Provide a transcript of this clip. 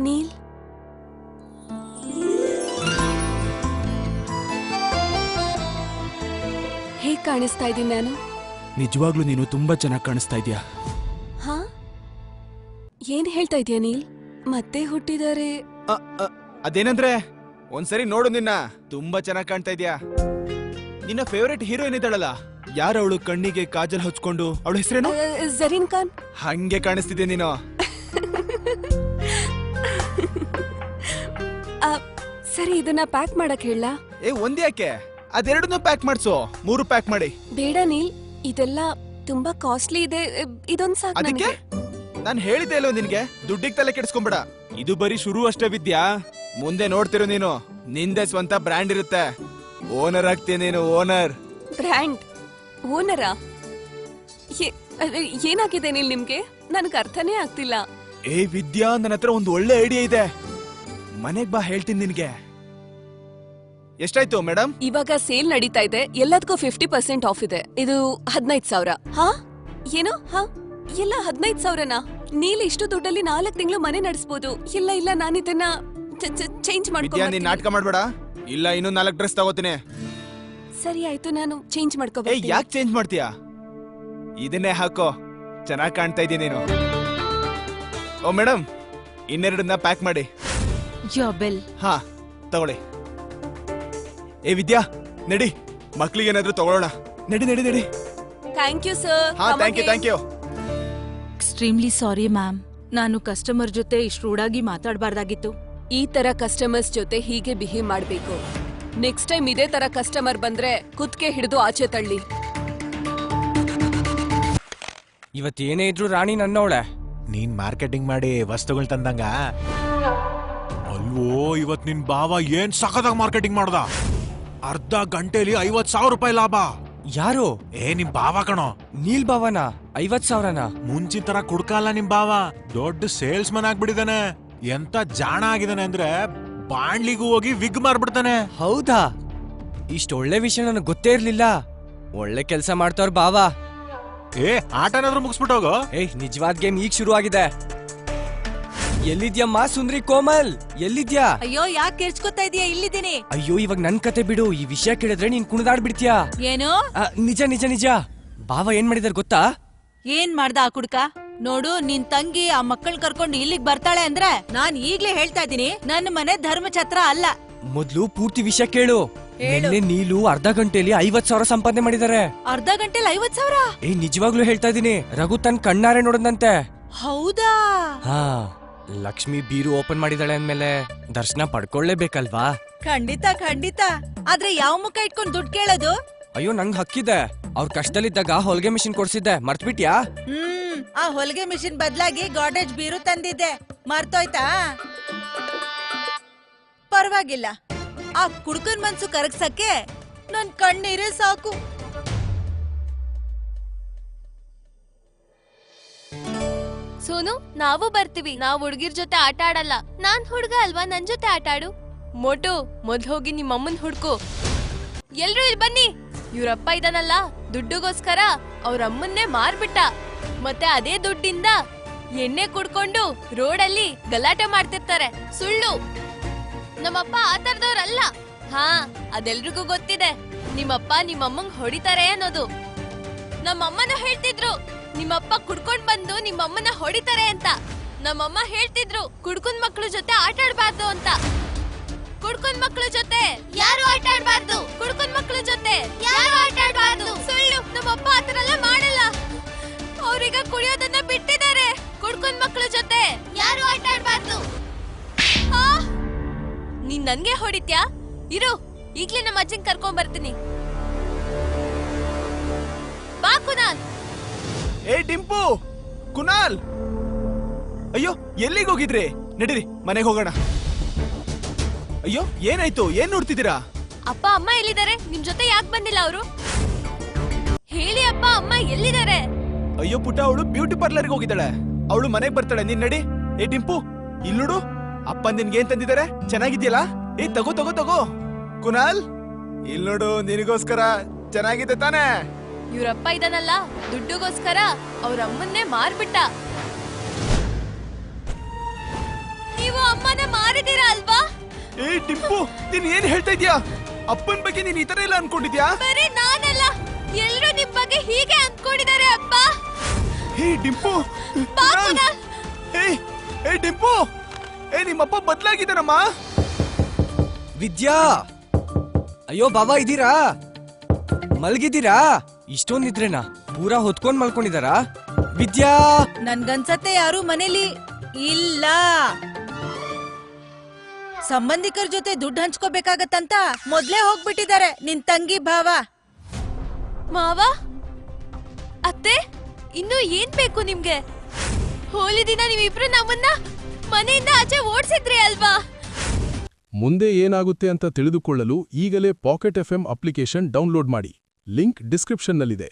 ನೀಲ್, ಹೇಗ್ ಕಾಣಿಸ್ತಾ ಇದ್ದೀನಿ ನಾನು? ನಿಜವಾಗ್ಲೂ ನೀನು ತುಂಬಾ ಚೆನ್ನಾಗಿ ಕಾಣಿಸ್ತಾ ಇದೀಯಾ. ಹಾ, ಏನ್ ಹೇಳ್ತಾ ಇದೀಯ ನೀಲ್? ಮತ್ತೆ ಹುಟ್ಟಿದರೆ? ಅದೇನಂದ್ರೆ ಒಂದ್ಸರಿ ನೋಡು ನಿನ್ನ, ತುಂಬಾ ಚೆನ್ನಾಗಿ ಕಾಣ್ತಾ ಇದೀಯಾ. ನಿನ್ನ ಫೇವರೇಟ್ ಹೀರೋಯಿನ್ ಇದ್ದಾಳಲ್ಲ, ಯಾರವಳು ಕಣ್ಣಿಗೆ ಕಾಜಲ್ ಹಚ್ಕೊಂಡು, ಅವಳ ಹೆಸರೇನು? ಜರೀನ್ ಖಾನ್. ಹಂಗೆ ಕಾಣಿಸ್ತಿದ್ಯಾ ನೀನು. ಸರಿ, ಇದನ್ನ ಪ್ಯಾಕ್ ಮಾಡಕ್ ಹೇಳ? ಒಂದ್ಯಾಕೆ, ಅದೆರಡನ್ನೂ ಪ್ಯಾಕ್ ಮಾಡ್ಸು. 3 ಪ್ಯಾಕ್ ಮಾಡಿ. ಬೇಡ ನೀಲ್, ಇದೆಲ್ಲ ತುಂಬಾ ಕಾಸ್ಟ್ಲಿ ಇದೆ. ಇದೊಂದ್ ಸಾಕು. ಅದಕ್ಕೆ ನಾನ್ ಹೇಳಿದೆ ಅಲ್ವ ನಿನ್ಗೆ, ದುಡ್ಡಿಗೆ ತಲೆ ಕೆಡಿಸ್ಕೊಂಬೇಡ. ಇದು ಬರೀ ಶುರು ಅಷ್ಟೇ ವಿದ್ಯಾ, ಮುಂದೆ ನೋಡ್ತಿರು ನೀನು. ನಿಂದೆ ಸ್ವಂತ ಬ್ರ್ಯಾಂಡ್ ಇರುತ್ತೆ. ಓನರ್ ಆಗ್ತೀಯ ನೀನು, ಓನರ್. ಬ್ರ್ಯಾಂಡ್ ಓನರಾ? ಏನಾಗಿದೆ ನೀಲ್ ನಿಮ್ಗೆ? ನನ್ಗೆ ಅರ್ಥನೇ ಆಗ್ತಿಲ್ಲ. ವಿದ್ಯಾ, ನನ್ನ ಹತ್ರ ಒಂದು ಒಳ್ಳೆ ಐಡಿಯಾ ಇದೆ. ಮನೆಗ್ ಬಾ, ಹೇಳ್ತೀನಿ ನಿನ್ಗೆ. ಎಷ್ಟಾಯ್ತು ಮೇಡಮ್? ಇವಾಗ ಸೇಲ್ ನಡೀತಾ ಇದೆ, ಎಲ್ಲದಕ್ಕೂ 50% ಆಫ್ ಇದೆ. ಇದು 15,000. ಹಾ, ಏನು? ಹಾ, ಎಲ್ಲ 15,000ನಾ? ನೀಲ್ ಇಷ್ಟು ದುಡ್ಡಲ್ಲಿ 4 ತಿಂಗಳು ಮನೆ ನಡೆಸಬಹುದು. ಇಲ್ಲ ಇಲ್ಲ, ನಾನು ಇದನ್ನ ಚೇಂಜ್ ವಿದ್ಯಾ, ನೀನ್ ನಾಟಕ ಮಾಡ್ಬೇಡ. ಇಲ್ಲ, ಇನ್ನೂ 4 ಡ್ರೆಸ್ ತಗೋತೀನಿ. ಸರಿ ಆಯ್ತು, ನಾನು ಚೇಂಜ್ ಮಾಡ್ಕೋಬೇಕು. ಯಾಕೆ ಚೇಂಜ್ ಮಾಡ್ತೀಯಾ? ಇದನ್ನೇ ಹಾಕೋ, ಚೆನ್ನಾಗ್ ಕಾಣ್ತಾ ಇದೀಯ ನೀನು. ಓ ಮೇಡಮ್, ಇನ್ನೆರಡನ್ನ ಪ್ಯಾಕ್ ಮಾಡಿ. ಬಿಲ್. ಹಾ, ತಗೊಳ್ಳಿ. ವಿದ್ಯಾ, ನಡಿ, ಮಕ್ಳಿಗೇನಾದ್ರೂ ತಗೊಳ್ಳೋಣ. ನಡಿ ನಡಿ ನಡಿ. Thank you sir. ಹಾ, thank you. Extremely sorry ma'am, ನಾನು ಕಸ್ಟಮರ್ ಜೊತೆ ಇಷ್ಟು ರೂಡಾಗಿ ಮಾತಾಡಬಾರ್ದಾಗಿತ್ತು. ಈ ತರ ಕಸ್ಟಮರ್ಸ್ ಜೊತೆ ಹೀಗೆ ಬಿಹೇವ್ ಮಾಡ್ಬೇಕು. ನೆಕ್ಸ್ಟ್ ಟೈಮ್ ಇದೇ ತರ ಕಸ್ಟಮರ್ ಬಂದ್ರೆ ಕುತ್ಕೆ ಹಿಡಿದು ಆಚೆ ತಳ್ಳಿ. ಇವತ್ತೇನೇ ಇದ್ರು ರಾಣಿ ನನ್ನವಳೆ. ನೀನ್ ಮಾರ್ಕೆಟಿಂಗ್ ಮಾಡಿ ವಸ್ತುಗಳು ತಂದಂಗ ಅಲ್ವೋ. ಇವತ್ ನಿನ್ ಬಾವ ಏನ್ ಸಖತ್ತಾಗಿ ಮಾರ್ಕೆಟಿಂಗ್ ಮಾಡ್ದ. ಅರ್ಧ ಗಂಟೆಲಿ 50,000 ರೂಪಾಯಿ ಲಾಭ. ಯಾರು? ನಿಮ್ ಬಾವ ಕಣೋ. ನೀಲ್ ಬಾವನ 50,000ನ? ಮುಂಚಿನ ತರ ಕುಡ್ಕಲ್ಲ ನಿಮ್ ಬಾವ, ದೊಡ್ಡ ಸೇಲ್ಸ್ ಮನ್ ಆಗ್ಬಿಟ್ಟಿದಾನೆ. ಎಂತ ಜಾಣ ಆಗಿದಾನೆ ಅಂದ್ರೆ ಬಾಣ್ಲಿಗೂ ಹೋಗಿ ವಿಗ್ ಮಾರ್ಬಿಡ್ತಾನೆ. ಹೌದಾ? ಇಷ್ಟೊಳ್ಳೆ ವಿಷಯ ನನಗೆ ಗೊತ್ತೇ ಇರ್ಲಿಲ್ಲ. ಒಳ್ಳೆ ಕೆಲಸ ಮಾಡ್ತವ್ರ ಬಾವ. ಆಟ ಏನಾದ್ರೂ ಮುಗಿಸ್ಬಿಟ್ಟೋಗೋ. ನಿಜವಾದ ಗೇಮ್ ಈಗ ಶುರು ಆಗಿದೆ. ಎಲ್ಲಿದ್ಯಮ್ಮ ಸುಂದ್ರಿ ಕೋಮಲ್? ಎಲ್ಲಿದ್ಯಾ? ಅಯ್ಯೋ, ಯಾಕೆ ಕೆರ್ಚ್ಕೊತಾ ಇದೀಯಾ? ಇಲ್ಲಿದ್ದೀನಿ. ಅಯ್ಯೋ, ಇವಾಗ ನನ್ ಕತೆ ಬಿಡು. ಈ ವಿಷಯ ಕೇಳಿದ್ರೆ ನೀನ್ ಕುಣಿದಾಡ್ಬಿಡ್ತೀಯಾ. ಏನು? ನಿಜ ನಿಜ ನಿಜ. ಬಾವ ಏನ್ ಮಾಡಿದಾರೆ ಗೊತ್ತಾ? ಏನ್ ಮಾಡ್ದ ಆ ಕುಡ್ಕ? ನೋಡು, ನಿನ್ ತಂಗಿ ಆ ಮಕ್ಕಳ್ ಕರ್ಕೊಂಡು ಇಲ್ಲಿಗ್ ಬರ್ತಾಳೆ ಅಂದ್ರೆ ನಾನ್ ಈಗ್ಲೇ ಹೇಳ್ತಾ ಇದೀನಿ, ನನ್ನ ಮನೆ ಧರ್ಮಛತ್ರ ಅಲ್ಲ. ಮೊದ್ಲು ಪೂರ್ತಿ ವಿಷಯ ಕೇಳು. ನಿನ್ನೆ ನೀಲು ಅರ್ಧ ಗಂಟೆಲಿ 50,000 ಸಂಪಾದನೆ ಮಾಡಿದಾರೆ. ಅರ್ಧ ಗಂಟೆಲಿ 50,000? ನಿಜವಾಗ್ಲೂ ಹೇಳ್ತಾ ಇದೀನಿ. ರಘು ತನ್ ಕಣ್ಣಾರೆ ನೋಡದಂತೆ. ಹೌದಾ? ಹಾ, ಲಕ್ಷ್ಮಿ ಬೀರು ಓಪನ್ ಮಾಡಿದಾಳೆ ಅಂದ್ಮೇಲೆ ದರ್ಶನ ಪಡ್ಕೊಳ್ಳೇಬೇಕಲ್ವಾ? ಖಂಡಿತ ಖಂಡಿತ. ಆದ್ರೆ ಯಾವ ಮುಖ ಇಟ್ಕೊಂಡ್ ದುಡ್ಡು ಕೇಳೋದು? ಅಯ್ಯೋ, ನಂಗ್ ಹಕ್ಕಿದೆ. ಅವ್ರ ಕಷ್ಟದಲ್ಲಿದ್ದಾಗ ಹೊಲಿಗೆ ಮಿಷಿನ್ ಕೊಡ್ಸಿದ್ದೆ, ಮರ್ತ್ಬಿಟ್ಯಾ? ಆ ಹೊಲಿಗೆ ಮಿಷಿನ್ ಬದ್ಲಾಗಿ ಗಾಡ್ರೇಜ್ ಬೀರು ತಂದಿದ್ದೆ, ಮರ್ತೋಯ್ತಾ? ಪರವಾಗಿಲ್ಲ, ಆ ಕುಡ್ಕನ್ ಮನ್ಸು ಕರಗ್ಸಕ್ಕೆ ನನ್ ಕಣ್ಣೀರೇ ಸಾಕು. ಸೋನು, ನಾವು ಬರ್ತೀವಿ. ನಾವ್ ಹುಡ್ಗಿರ್ ಜೊತೆ ಆಟ ಆಡಲ್ಲ. ನಾನ್ ಹುಡ್ಗ ಅಲ್ವಾ, ನನ್ ಜೊತೆ ಆಟ ಆಡು. ಮೋಟು, ಮೊದ್ಲು ಹೋಗಿ ನಿಮ್ಮಮ್ಮನ್ ಹುಡ್ಕು. ಎಲ್ರು ಇಲ್ಲಿ ಬನ್ನಿ. ಇವ್ರಪ್ಪ ಇದಾನಲ್ಲ, ದುಡ್ಡುಗೋಸ್ಕರ ಅವ್ರಮ್ಮನ್ನೇ ಮಾರ್ಬಿಟ್ಟ. ಮತ್ತೆ ಅದೇ ದುಡ್ಡಿಂದ ಎಣ್ಣೆ ಕುಡ್ಕೊಂಡು ರೋಡಲ್ಲಿ ಗಲಾಟೆ ಮಾಡ್ತಿರ್ತಾರೆ. ಸುಳ್ಳು. ನಮ್ಮಪ್ಪ ಆತರದವ್ರಲ್ಲ. ಹಾ, ಅದೆಲ್ರಿಗೂ ಗೊತ್ತಿದೆ. ನಿಮ್ಮಪ್ಪ ನಿಮ್ಮಮ್ಮಂಗ್ ಹೊಡಿತಾರೆ ಅನ್ನೋದು. ನಮ್ಮಮ್ಮನ ಹೇಳ್ತಿದ್ರು, ನಿಮ್ಮಪ್ಪ ಕುಡ್ಕೊಂಡ್ ಬಂದು ನಿಮ್ಮಮ್ಮನ ಹೊಡಿತಾರೆ ಅಂತ. ನಮ್ಮಮ್ಮ ಹೇಳ್ತಿದ್ರು, ಕುಡ್ಕೊಂಡ್ ಮಕ್ಳ ಜೊತೆ ಆಟ ಆಡ್ಬಾರ್ದು ಅಂತ. ಕುಡ್ಕೊಂಡ್ ಮಕ್ಳ ಜೊತೆ ಯಾರು ಆಟ ಆಡ್ಬಾರ್ದು. ಕುಡ್ಕೊಂಡ್ ಮಕ್ಳ ಜೊತೆ ಯಾರು ಆಟ ಆಡ್ಬಾರ್ದು. ಸುಳ್ಳು. ನಮ್ಮಪ್ಪ ಆತರ ಎಲ್ಲ ಮಾಡಲ್ಲ. ಅವ್ರೀಗ ಕುಡಿಯೋದನ್ನ ಬಿಟ್ಟಿದ್ದಾರೆ. ಕುಡ್ಕೊಂಡ್ ಮಕ್ಳ ಜೊತೆ ಯಾರು ಆಟ ಆಡ್ಬಾರ್ದು. ನೀನ್ ನನ್ಗೆ ಹೊಡಿತ್ಯಾ? ಇರು, ಈಗ್ಲೇ ನಮ್ಮ ಅಜ್ಜನ್ ಕರ್ಕೊಂಡ್ ಬರ್ತೀನಿ. ಬಾ ಕುನಾಲ್. ಟಿಂಪು, ಕುನಾಲ್, ಅಯ್ಯೋ ಎಲ್ಲಿಗೆ ಹೋಗಿದ್ರಿ? ನಡೀರಿ, ಮನೆಗೆ ಹೋಗೋಣ. ಅಯ್ಯೋ, ಏನಾಯ್ತು? ಏನ್ ನೋಡ್ತಿದ್ದೀರಾ? ಅಪ್ಪ ಅಮ್ಮ ಎಲ್ಲಿದ್ದಾರೆ? ನಿಮ್ ಜೊತೆ ಯಾಕೆ ಬಂದಿಲ್ಲ ಅವರು? ಹೇಳಿ ಅಪ್ಪ ಅಮ್ಮ ಎಲ್ಲಿದ್ದಾರೆ? ಅಯ್ಯೋ ಪುಟ್ಟ, ಅವಳು ಬ್ಯೂಟಿ ಪಾರ್ಲರ್ಗೆ ಹೋಗಿದ್ದಾಳೆ. ಅವಳು ಮನೆಗೆ ಬರ್ತಾಳೆ, ನೀನ್ ನಡಿ. ಟಿಂಪು, ಇಲ್ಲಿ ನೋಡು, ಅಪ್ಪ ನಿನ್ಗೆ ಏನ್ ತಂದಿದ್ದಾರೆ? ಚೆನ್ನಾಗಿದ್ಯಲ್ಲ? ತಗೋ ತಗೋ ತಗೋ. ಕುನಾಲ್, ಇಲ್ಲಿ ನೋಡು, ನಿನಗೋಸ್ಕರ ಚೆನ್ನಾಗಿದೆ ತಾನೇ? ಇವ್ರಪ್ಪ ಇದಾನಲ್ಲ, ದುಡ್ಡುಗೋಸ್ಕರ ಅವ್ರ ಅಮ್ಮನ್ನೇ ಮಾರ್ಬಿಟ್ಟ. ನೀವು ಅಮ್ಮ ಅನ್ಕೊಂಡಿದ್ದೀರಾ ಅಲ್ವಾ? ಏ ಟಿಂಪು, ನೀನ್ ಏನ್ ಹೇಳ್ತಾ ಇದ್ಯಾ? ಅಪ್ಪನ್ ಬಗ್ಗೆ ನೀನ್ ಈ ತರ ಎಲ್ಲ ಅನ್ಕೊಂಡಿದ್ಯಾ? ಬರೀ ನಾನಲ್ಲ, ಎಲ್ರೂ ನಿಮ್ ಬಗ್ಗೆ ಹೀಗೆ ಅನ್ಕೊಂಡಿದ್ದಾರೆ ಅಪ್ಪ. ಹೇ ಡಿಂಪು, ಬಾ ಕುನಾಲ್. ಕುನಾಲ್. ಏ ಡಿಂಪು, ನಿಮ್ಮಪ್ಪ ಬದ್ಲಾಗಿದ್ದಾರಮ್ಮ. ವಿದ್ಯಾ, ಅಯ್ಯೋ ಬಾಬಾ ಇದೀರಾ? ಮಲ್ಗಿದ್ದೀರಾ? ಇಷ್ಟೊಂದಿದ್ರೇನಾ? ಪೂರಾ ಹೊತ್ಕೊಂಡ್ ಮಲ್ಕೊಂಡಿದಾರಾ? ವಿದ್ಯಾ, ನನ್ಗನ್ಸತ್ತೆ ಯಾರು ಮನೇಲಿ ಇಲ್ಲ. ಸಂಬಂಧಿಕರ ಜೊತೆ ದುಡ್ಡು ಹಂಚ್ಕೋಬೇಕಾಗತ್ತಂತ ಮೊದ್ಲೇ ಹೋಗ್ಬಿಟ್ಟಿದ್ದಾರೆ ನಿನ್ ತಂಗಿ ಭಾವ. ಮಾವ, ಅತ್ತೆ, ಇನ್ನು ಏನ್ ಬೇಕು ನಿಮ್ಗೆ? ಹೋಲಿ ದಿನ ನೀವಿಬ್ರು ನಮ್ಮನ್ನ ಮನೆಯಿಂದ ಆಚೆ ಓಡ್ಸಿದ್ರಿ ಅಲ್ವಾ? ಮುಂದೆ ಏನಾಗುತ್ತೆ ಅಂತ ತಿಳಿದುಕೊಳ್ಳಲು ಈಗಲೇ ಪಾಕೆಟ್ ಎಫ್ಎಂ ಅಪ್ಲಿಕೇಶನ್ ಡೌನ್ಲೋಡ್ ಮಾಡಿ. ಲಿಂಕ್ ಡಿಸ್ಕ್ರಿಪ್ಷನ್ನಲ್ಲಿದೆ.